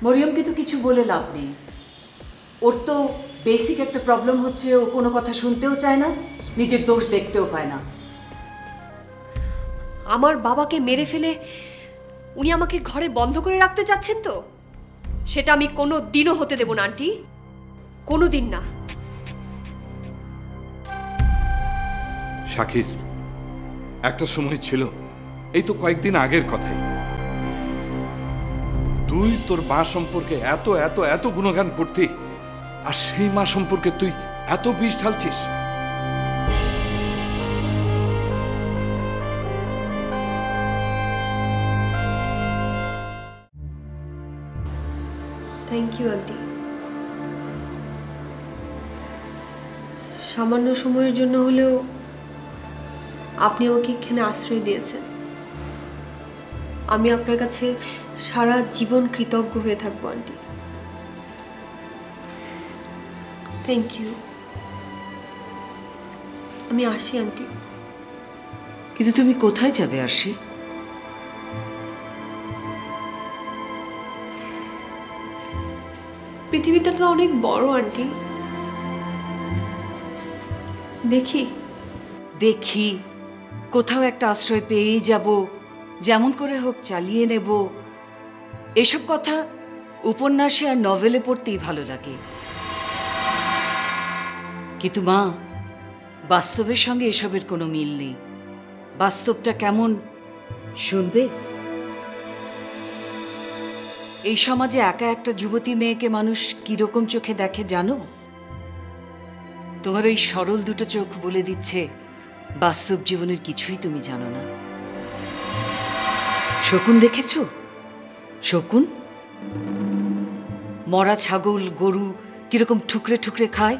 মরিয়মকে তো কিছু বলে লাভ নেই। ওর তো বেসিক একটা প্রবলেম হচ্ছে, ও কোনো কথা শুনতেও চায় না, নিজের দোষ দেখতেও পায় না। আমার বাবাকে মেরে ফেলে উনি আমাকে ঘরে বন্ধ করে রাখতে চাচ্ছেন তো? সেটা আমি কোনো দিনও হতে দেব না আন্টি, কোনো দিন না। শাকির, একটা সময় ছিল, এই তো কয়েকদিন আগের কথাই, তুই তোর মা সম্পর্কে এত এত এত গুণগান করতি, আর সেই মা সম্পর্কে তুই এত বিষ ঢালছিস। Thank you aunty. সামান্য সময়ের জন্য হলেও আপনি আমাকে এখানে আশ্রয় দিয়েছেন। আমি আপনার কাছে সারা জীবন কৃতজ্ঞ হয়ে থাকবো আন্টি। Thank you. আমি আসি আন্টি। কিন্তু তুমি কোথায় যাবে আরশি? পৃথিবীটা তো অনেক বড় আন্টি, দেখি দেখি কোথাও একটা আশ্রয় পেয়েই যাব, যেমন করে হোক চালিয়ে নেব, এসব কথা উপন্যাসে আর নভেলে পড়তেই ভালো লাগে। কিন্তু মা, বাস্তবের সঙ্গে এসবের কোনো মিল নেই। বাস্তবটা কেমন শুনবে? এই সমাজে একা একটা যুবতী মেয়েকে মানুষ কিরকম চোখে দেখে জানো? তোমার ওই সরল দুটো চোখ বলে দিচ্ছে বাস্তব জীবনের কিছুই তুমি জানো না। শকুন দেখেছ? শকুন মরা ছাগল গরু কিরকম ঠুকরে ঠুকরে খায়,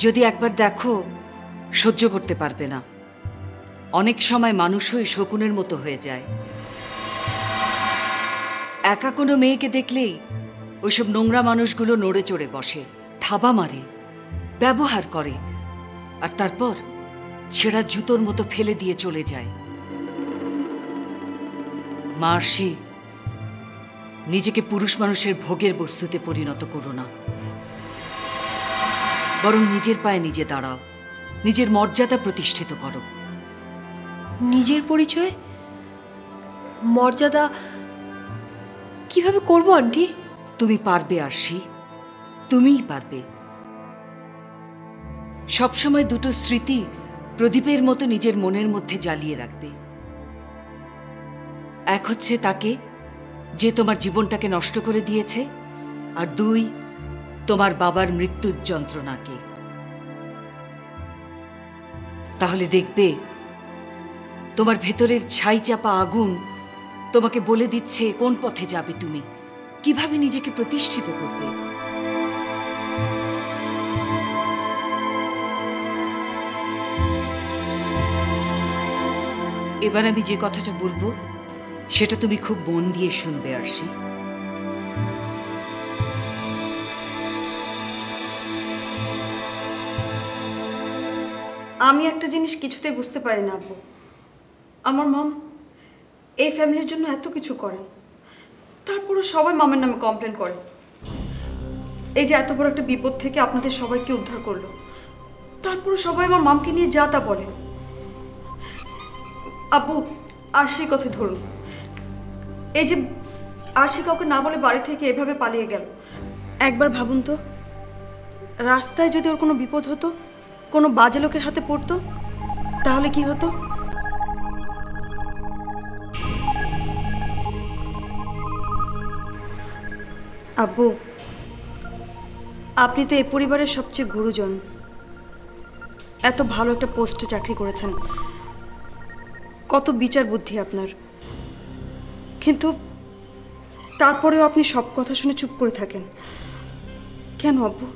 যদি একবার দেখো সহ্য করতে পারবে না। অনেক সময় মানুষই শকুনের মতো হয়ে যায়। একা কোনো মেয়েকে দেখলেই ওইসব নোংরা মানুষগুলো নড়ে চড়ে বসে, থাবা মারে, ব্যবহার করে, আর তারপর ছেঁড়া জুতোর মতো ফেলে দিয়ে চলে যায়। মার্শি, নিজেকে পুরুষ মানুষের ভোগের বস্তুতে পরিণত করো না, বরং নিজের পায়ে নিজে দাঁড়াও, নিজের মর্যাদা প্রতিষ্ঠিত করো। নিজের পরিচয় মর্যাদা কিভাবে করবো আন্টি? তুমি পারবে আরশি, তুমিই পারবে। সবসময় দুটো স্মৃতি প্রদীপের মতো নিজের মনের মধ্যে জ্বালিয়ে রাখবে। এক হচ্ছে তাকে যে তোমার জীবনটাকে নষ্ট করে দিয়েছে, আর দুই তোমার বাবার মৃত্যুর যন্ত্রণাকে। তাহলে দেখবে তোমার ভেতরের ছাই চাপা আগুন তোমাকে বলে দিচ্ছে কোন পথে যাবে, তুমি কিভাবে নিজেকে প্রতিষ্ঠিত করবে। এবার আমি যে কথাটা বলবো সেটা তুমি খুব মন দিয়ে শুনবে আরশি। আমি একটা জিনিস কিছুতেই বুঝতে পারি না আব্বু, আমার মম এই ফ্যামিলির জন্য এত কিছু করেন, তারপরে সবাই মামের নামে কমপ্লেন করে। এই যে এত বড় একটা বিপদ থেকে আপনাদের সবাইকে উদ্ধার করলো, তারপরে সবাই আমার মামকে নিয়ে যা তা বলে। আব্বু, আরশির কথা ধরুন, এই যে আরশি কাউকে না বলে বাড়ি থেকে এভাবে পালিয়ে গেল, একবার ভাবুন তো, রাস্তায় যদি ওর কোনো বিপদ হতো, কোনো বাজে লোকের হাতে পড়তো, তাহলে কি হতো? আব্বু, আপনি তো এই পরিবারের সবচেয়ে গুরুজন, এত ভালো একটা পোস্টে চাকরি করেছেন, কত বিচার বুদ্ধি আপনার, কিন্তু তারপরেও আপনি সব কথা শুনে চুপ করে থাকেন কেন আব্বু?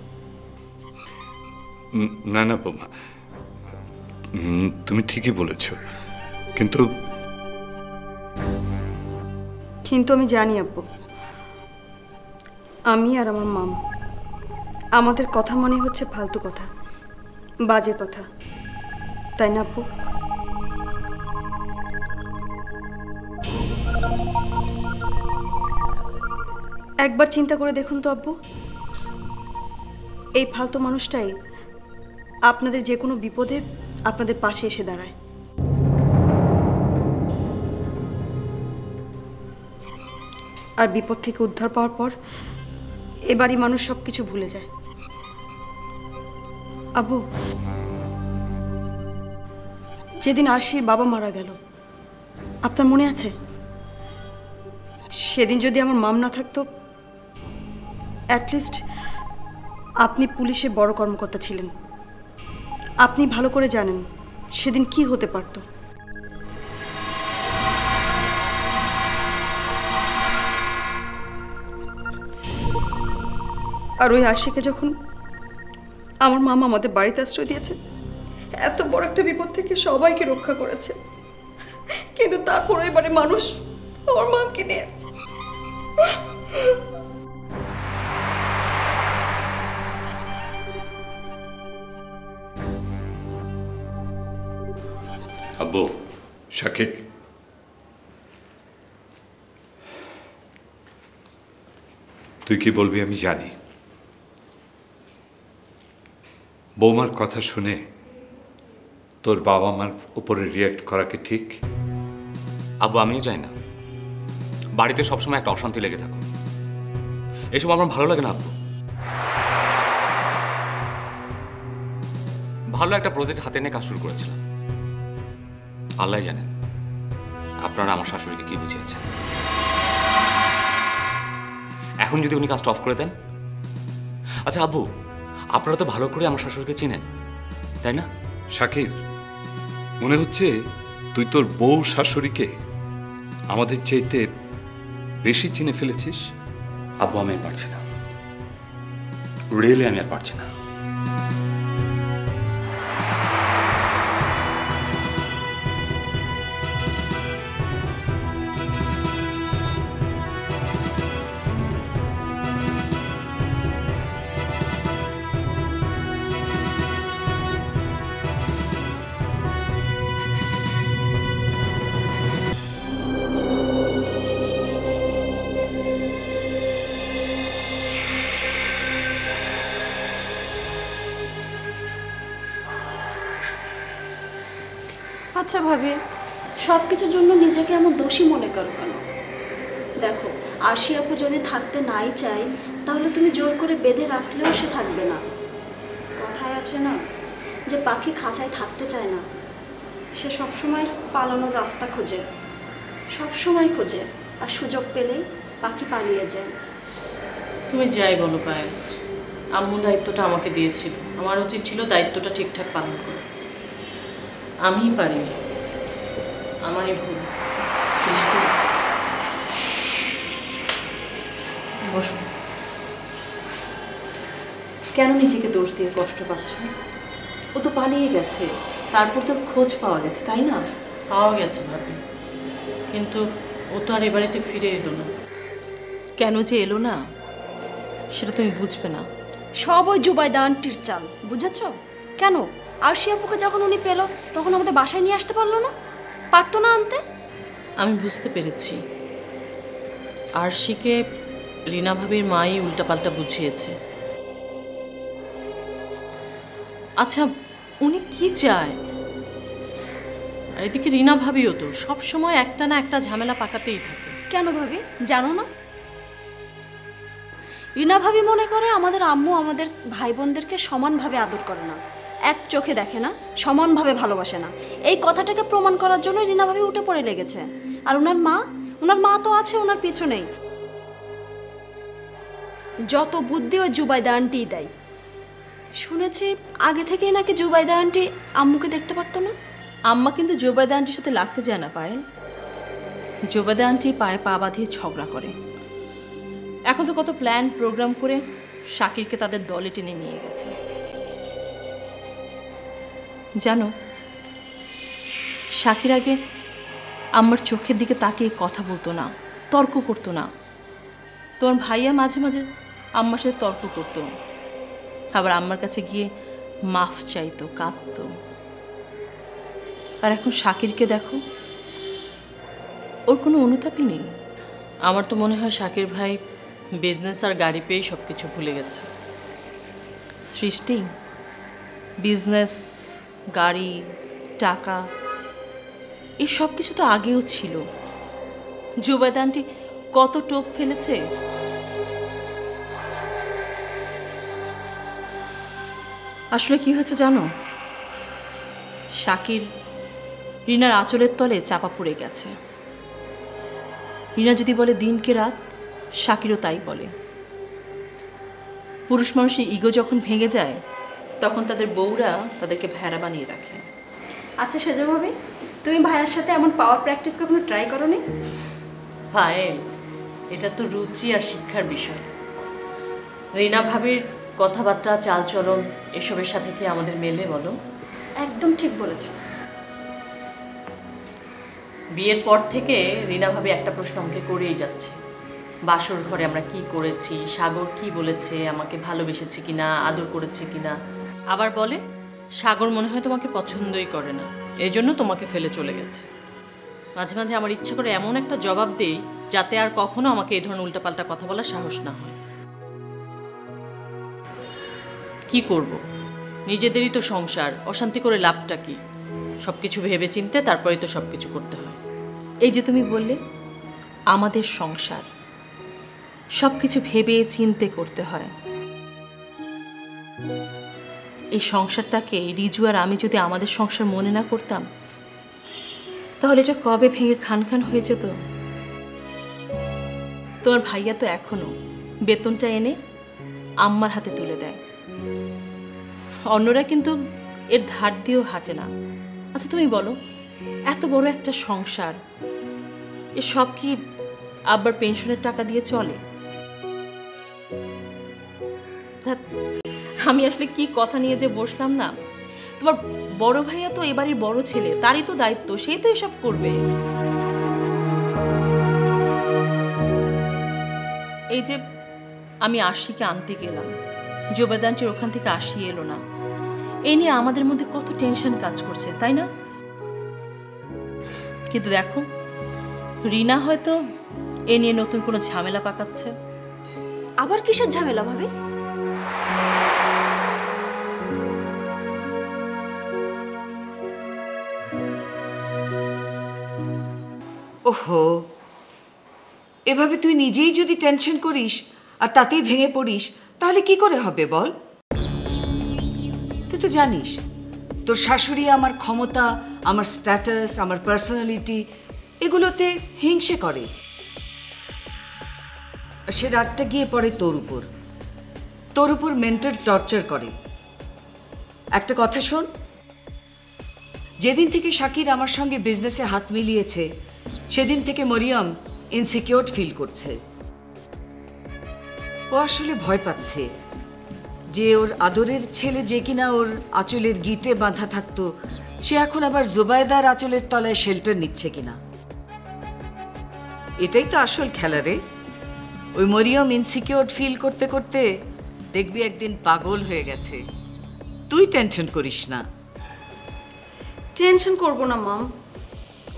না না বোমা, তুমি ঠিকই বলেছ, কিন্তু আমি জানি আব্বু, আমি আর আমার মাম আমাদের কথা মনে হচ্ছে ফালতু কথা, বাজে কথা, তাই না আব্বু? একবার চিন্তা করে দেখুন তো আব্বু, এই ফালতু মানুষটাই আপনাদের যে কোনো বিপদে আপনাদের পাশে এসে দাঁড়ায়। আর বিপদ থেকে উদ্ধার পাওয়ার পর এবারই মানুষ সব কিছু ভুলে যায়। আব্বু, যেদিন আরশির বাবা মারা গেল, আপনার মনে আছে? সেদিন যদি আমার মাম না থাকতো, অ্যাটলিস্ট আপনি পুলিশে বড় কর্মকর্তা ছিলেন, আপনি ভালো করে জানেন সেদিন কি হতে পারত। আর ওই আশিকে যখন আমার মামা আমাদের বাড়িতে আশ্রয় দিয়েছে, এত বড় একটা বিপদ থেকে সবাইকে রক্ষা করেছে, কিন্তু তারপর এবারে মানুষ আমার মাকে নিয়ে। আব্বু, শাকিব, তুই কি বলবি আমি জানি। বৌমার কথা শুনে তোর বাবা মার উপরে রিয়াক্ট করা কি ঠিক? আব্বু, আমিও চাই না বাড়িতে সবসময় একটা অশান্তি লেগে থাকুক। এসব আমার ভালো লাগে না আব্বু। ভালো একটা প্রজেক্ট হাতে নিয়ে কাজ শুরু করেছিলাম। আল্লাহ জানেন আপনারা আমার শাশুড়িকে কি বুঝিয়েছেন। এখন যদি উনি কাজটা অফ করে দেন। আচ্ছা আব্বু, আপনারা তো ভালো করে আমার শাশুড়িকে চিনেন, তাই না? শাকির, মনে হচ্ছে তুই তোর বউ শাশুড়িকে আমাদের চাইতে বেশি চিনে ফেলেছিস। আব্বু, আমি আর পারছি না, রিয়েলি আমি আর পারছি না। আচ্ছা ভাবি, সব কিছুর জন্য নিজেকে এমন দোষী মনে করো কেন? দেখো, আরশি আপু যদি থাকতে নাই চাই, তাহলে তুমি জোর করে বেঁধে রাখলেও সে থাকবে না। কথায় আছে না যে পাখি খাঁচায় থাকতে চায় না, সে সবসময় পালানোর রাস্তা খোঁজে, সবসময় খোঁজে, আর সুযোগ পেলেই পাখি পালিয়ে যায়। তুমি যাই বলো পায়েল, আম্মু দায়িত্বটা আমাকে দিয়েছিল, আমার উচিত ছিল দায়িত্বটা ঠিকঠাক পালন করা। আমিই পারিনি, আমারই ভুল। সৃষ্টি, বসো। কেন নিজেকে দোষ দিয়ে কষ্ট পাচ্ছ? ও তো পালিয়ে গেছে, তারপর তোর খোঁজ পাওয়া গেছে, তাই না? পাওয়া গেছে ভাবি, কিন্তু ও তো আর এ বাড়িতে ফিরে এলো না। কেন যে এলো না সেটা তুমি বুঝবে না। সব ওই জুবাইদা আন্টির চাল, বুঝেছ? কেন আরশি আপুকে যখন উনি পেল তখন আমাদের বাসায় নিয়ে আসতে পারলো না? পারতো না আনতে? আমি বুঝতে পেরেছি, আরশিকে রিনা ভাবির মাই উল্টাপাল্টা বুঝিয়েছে। আচ্ছা, উনি কি চায়? আর এদিকে রিনা ভাবিও তো সব সময় একটা না একটা ঝামেলা পাকাতেই থাকে। কেন ভাবি, জানো না? রিনা ভাবি মনে করে আমাদের আম্মু আমাদের ভাই বোনদেরকে সমানভাবে আদর করে না, এক চোখে দেখে না, সমানভাবে ভালোবাসে না। এই কথাটাকে প্রমাণ করার জন্য রিনা ভাবি উঠে পড়ে লেগেছে। আর ওনার মা তো আছে ওনার পিছনেই। যত বুদ্ধি ওই জুবাইদা আন্টিই দেয়। শুনেছি আগে থেকেই নাকি জুবাইদা আন্টি আম্মুকে দেখতে পারতো না। আম্মা কিন্তু জুবাইদা আন্টির সাথে লাগতে যায় না পায়েল। জুবাইদা আন্টি পায়ে পা বাঁধিয়ে ঝগড়া করে। এখন তো কত প্ল্যান প্রোগ্রাম করে শাকিরকে তাদের দলে টেনে নিয়ে গেছে। জানো, শাকির আগে আম্মার চোখের দিকে তাকিয়ে কথা বলতো না, তর্ক করতো না। তোমার ভাইয়া মাঝে মাঝে আম্মার সাথে তর্ক করতো, আবার আম্মার কাছে গিয়ে মাফ চাইতো, কাঁদতো। আর এখন শাকিরকে দেখো, ওর কোনো অনুতাপই নেই। আমার তো মনে হয় শাকির ভাই বিজনেস আর গাড়ি পেয়েই সব কিছু ভুলে গেছে। সৃষ্টি, বিজনেস, গাড়ি, টাকা, এই সব কিছু তো আগেও ছিল। জুবাইদা আন্টি কত টোপ ফেলেছে। আসলে কি হয়েছে জানো, শাকির রিনার আঁচলের তলে চাপা পড়ে গেছে। রিনা যদি বলে দিনকে রাত, শাকিরও তাই বলে। পুরুষ মানুষের ইগো যখন ভেঙে যায় তখন তাদের বউরা তাদেরকে ভেড়া বানিয়ে রাখে। আচ্ছা সেজো ভাবি, তুমি ভাইয়ার সাথে এমন পাওয়ার প্র্যাকটিস কখনো ট্রাই করো নি? পায়েল, এটা তো রুচি আর শিক্ষার বিষয়। রিনা ভাবির কথাবার্তা, চালচলন এসবের সাথে কি আমাদের মেলে বলো? একদম ঠিক বলেছ। বিয়ের পর থেকে রিনা ভাবি একটা প্রশ্ন আমাকে করেই যাচ্ছে, বাসর ঘরে আমরা কি করেছি, সাগর কি বলেছে, আমাকে ভালোবেসেছে কিনা, আদর করেছে কিনা। আবার বলে সাগর মনে হয় তোমাকে পছন্দই করে না, এই জন্য তোমাকে ফেলে চলে গেছে। মাঝে মাঝে আমার ইচ্ছা করে এমন একটা জবাব দেই যাতে আর কখনো আমাকে এই ধরনের উল্টাপাল্টা কথা বলার সাহস না হয়। কি করব, নিজেদেরই তো সংসার, অশান্তি করে লাভটা কি? সব কিছু ভেবে চিনতে তারপরে তো সব কিছু করতে হয়। এই যে তুমি বললে আমাদের সংসার, সব কিছু ভেবে চিনতে করতে হয়। এই সংসারটাকে রিজু আর আমি যদি আমাদের সংসার মনে না করতাম তাহলে এটা কবে ভেঙে খান খান হয়ে যেত। তোমার ভাইয়া তো এখনো বেতনটা এনে আম্মার হাতে তুলে দেয়, অন্যরা কিন্তু এর ধার দিয়েও হাঁটে না। আচ্ছা তুমি বলো, এত বড় একটা সংসার, এ সব কি আব্বার পেনশনের টাকা দিয়ে চলে? আমি আসলে কি কথা নিয়ে যে বসলাম না। তোমার বড় ভাইয়া তো এবারই বড় ছেলে, তারই তো দায়িত্ব, সেই তো এসব করবে। এই যে আমি আশিকে আনতে গেলাম, জুবাইদান্টির ওখান থেকে আশি এলো না, এই নিয়ে আমাদের মধ্যে কত টেনশন কাজ করছে, তাই না? কিন্তু দেখো, রিনা হয়তো এ নিয়ে নতুন কোনো ঝামেলা পাকাচ্ছে। আবার কিসের ঝামেলা ভাবে? ওহো, এভাবে তুই নিজেই যদি টেনশন করিস আর তাতেই ভেঙে পড়িস তাহলে কি করে হবে বল? তুই তো জানিস তোর শাশুড়ি আমার ক্ষমতা, আমার স্ট্যাটাস, আমার পার্সোনালিটি এগুলোতে হিংসে করে। সে রাগটা গিয়ে পড়ে তোর উপর মেন্টাল টর্চার করে। একটা কথা শোন, যেদিন থেকে শাকির আমার সঙ্গে বিজনেসে হাত মিলিয়েছে সেদিন থেকে মরিয়ম ইনসিকিউর ফিল করছে। ও আসলে ভয় পাচ্ছে যে ওর আদরের ছেলে যে কিনা ওর আঁচলের গিটে বাঁধা থাকতো সে এখন আবার জুবাইদার আঁচলের তলায় শেল্টার নিচ্ছে কিনা। এটাই তো আসল খেলা রে। ওই মরিয়ম ইনসিকিউর ফিল করতে করতে দেখবি একদিন পাগল হয়ে গেছে। তুই টেনশন করিস না। টেনশন করবো না মাম।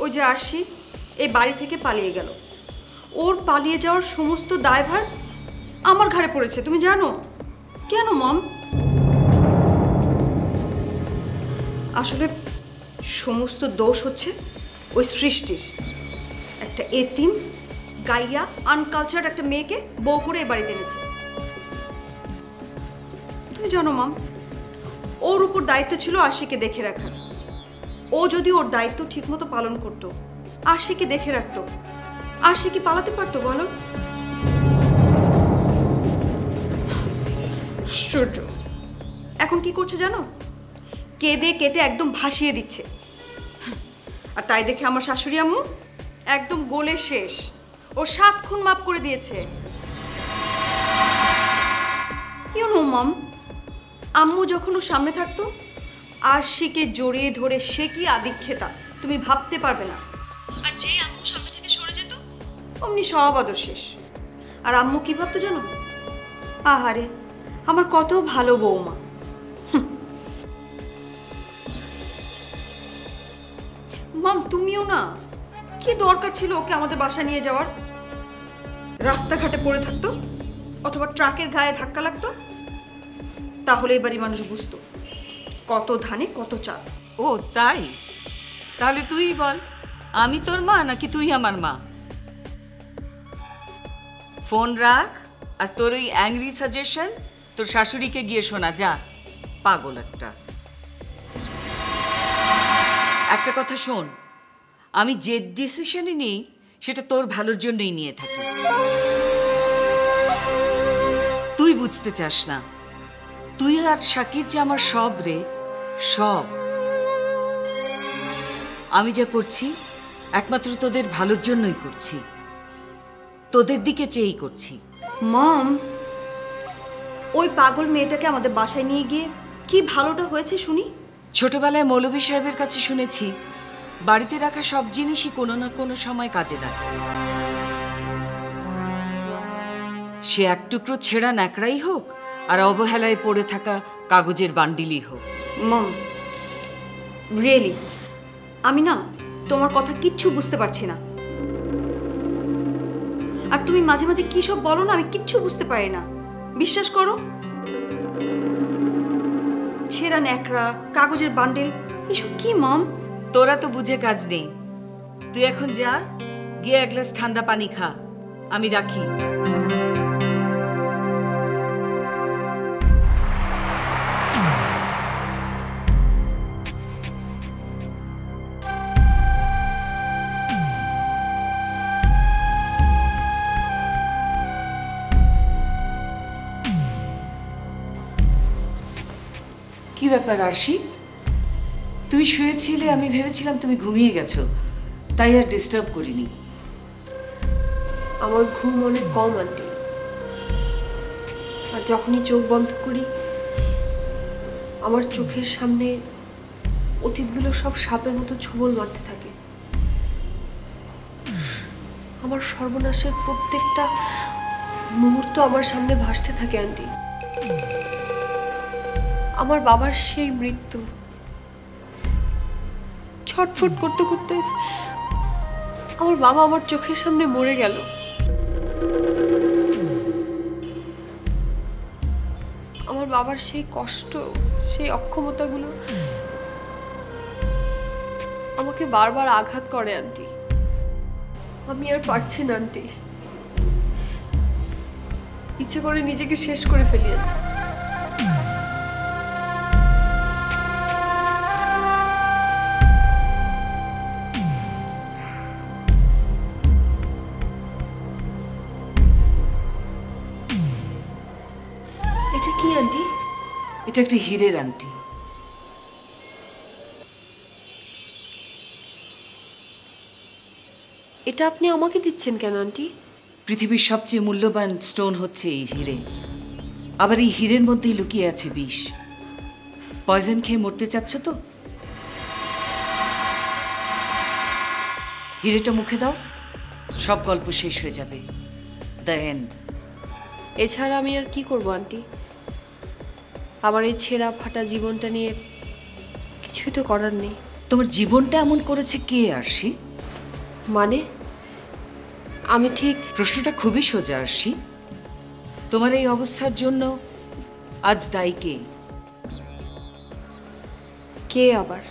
ওই যে আশি এই বাড়ি থেকে পালিয়ে গেল, ওর পালিয়ে যাওয়ার সমস্ত দায়ভার আমার ঘাড়ে পড়েছে, তুমি জানো কেন মাম? আসলে সমস্ত দোষ হচ্ছে ওই সৃষ্টির। একটা এতিম গাইয়া আনকালচার একটা মেয়েকে বউ করে এ বাড়িতে এনেছে। তুমি জানো মাম, ওর উপর দায়িত্ব ছিল আশিকে দেখে রাখার। ও যদি ওর দায়িত্ব ঠিকমতো পালন করতো, আশিকে দেখে রাখতো, আশি কি পালাতে পারতো বলো? আশ্চর্য। এখন কি করছে জানো? কেঁদে কেটে একদম ভাসিয়ে দিচ্ছে। আর তাই দেখে আমার শাশুড়ি আম্মু একদম গোলে শেষ, ও 7 খুন মাপ করে দিয়েছে। ইউ নো মাম, আম্মু যখন ও সামনে থাকতো আশিকে জড়িয়ে ধরে সে কি আদিক্ষেতা তুমি ভাবতে পারবে না। আর যেই আম্মু সামনে থেকে সরে যেত অমনি সব আদর শেষ। আর আম্মু কি ভাবতো জানো? আহারে আমার কত ভালো বৌমা। মাম তুমিও না, কি দরকার ছিল ওকে আমাদের বাসায় নিয়ে যাওয়ার? রাস্তাঘাটে পড়ে থাকতো, অথবা ট্রাকের গায়ে ধাক্কা লাগতো, তাহলে এবারই মানুষ বুঝতো কত ধানে কত চাল। ও তাই? তাহলে তুই বল, আমি তোর মা নাকি তুই আমার মা? ফোন রাখ, আর তোর ওই অ্যাংরি সাজেশন তোর শাশুড়িকে গিয়ে শোনা যা। পাগল একটা। একটা কথা শোন, আমি যে ডিসিশনই নিই সেটা তোর ভালোর জন্যই নিয়ে থাকি। তুই বুঝতে চাস না, তুই আর শাকির যে আমার সব রে, সব। আমি যা করছি একমাত্র তোদের ভালোর জন্যই করছি, তোদের দিকে চেয়েই করছি। মম, ওই পাগল মেয়েটাকে আমাদের বাসায় নিয়ে গিয়ে কি ভালোটা হয়েছে শুনি? ছোটবেলায় মৌলভী সাহেবের কাছে শুনেছি বাড়িতে রাখা সব জিনিসই কোনো না কোনো সময় কাজে লাগে। সে এক টুকরো ছেঁড়া ন্যাকড়াই হোক আর অবহেলায় পড়ে থাকা কাগজের বান্ডিলই হোক। মম, রিয়েলি আমি না তোমার কথা কিচ্ছু বুঝতে পারছি না। আর তুমি মাঝে মাঝে কি সব বলো না, আমি কিচ্ছু বুঝতে পারি না। বিশ্বাস করো, ছেঁড়া ন্যাকড়া, কাগজের বান্ডেল, এসব কি মম? তোরা তো বুঝে কাজ নেই। তুই এখন যা, গিয়ে এক গ্লাস ঠান্ডা পানি খা, আমি রাখি। কি ব্যাপার আরশি, তুমি শুয়েছিলে, আমি ভেবেছিলাম তুমি ঘুমিয়ে গেছো, তাই আর ডিস্টার্ব করিনি। আমার ঘুম অনেক কম আন্টি, আর যখনই চোখ বন্ধ করি আমার চোখের সামনে অতীতগুলো সব সাপের মতো ছোবল মারতে থাকে। আমার সর্বনাশের প্রত্যেকটা মুহূর্ত আমার সামনে ভাসতে থাকে আন্টি। আমার বাবার সেই মৃত্যু, ছটফট করতে করতে আমার বাবা আমার চোখের সামনে মরে গেল। আমার বাবার সেই কষ্ট, সেই অক্ষমতাগুলো আমাকে বারবার আঘাত করে আন্টি। আমি আর পারছি না আন্টি, ইচ্ছে করে নিজেকে শেষ করে ফেলি আন্টি। এটা কি আন্টি? এটা একটা হীরের আংটি। এটা আপনি আমাকে দিচ্ছেন কেন আন্টি? পৃথিবীর সবচেয়ে মূল্যবান স্টোন হচ্ছে এই হীরে, আবার এই হীরের মধ্যেই লুকিয়ে আছে বিষ। পয়জন খেয়ে মরতে চাচ্ছ তো? হীরেটা মুখে দাও, সব গল্প শেষ হয়ে যাবে। The end. এছাড়া আমি আর কি করব আন্টি? আমার এই ছেঁড়া ফাটা জীবনটা নিয়ে কিছুই তো করার নেই। তোমার জীবনটা এমন করেছে কে আরশি? মানে আমি ঠিক? প্রশ্নটা খুবই সোজা আরশি। তোমার এই অবস্থার জন্য আজ দায়ী কে? কে আবার?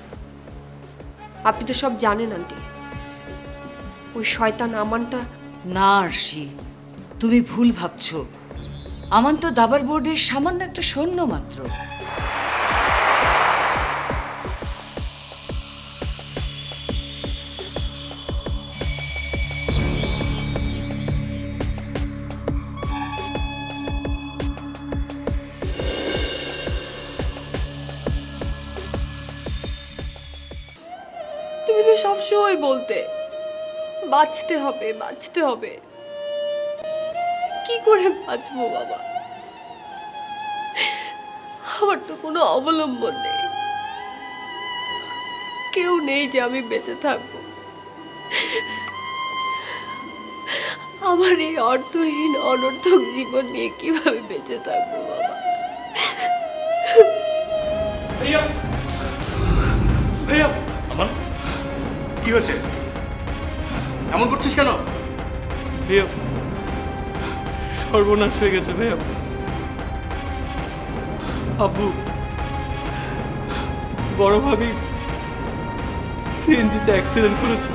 আপনি তো সব জানেন আন্টি। ওই শয়তান আমানটা। না আরশি, তুমি ভুল ভাবছো। আমান তো দাবার বোর্ডের সামান্য একটা সৈন্য মাত্র। তুমি তো সবসময় বলতে বাঁচতে হবে, বাঁচতে হবে। কি করে বাঁচবো বাবা? আমার তো কোনো অবলম্বন নেই, কেউ নেই যে আমি বেঁচে থাকবো। আমার এই অর্থহীন অনর্থক জীবন নিয়ে কিভাবে বেঁচে থাকবো বাবা? ভাইয়া, ভাইয়া, আমান কি হয়েছে? এমন করছিস কেন? ভাইয়া, সর্বনাশ হয়ে গেছে ভাইয়া। আব্বু বড় ভাবি সিএনজিতে অ্যাক্সিডেন্ট করেছে।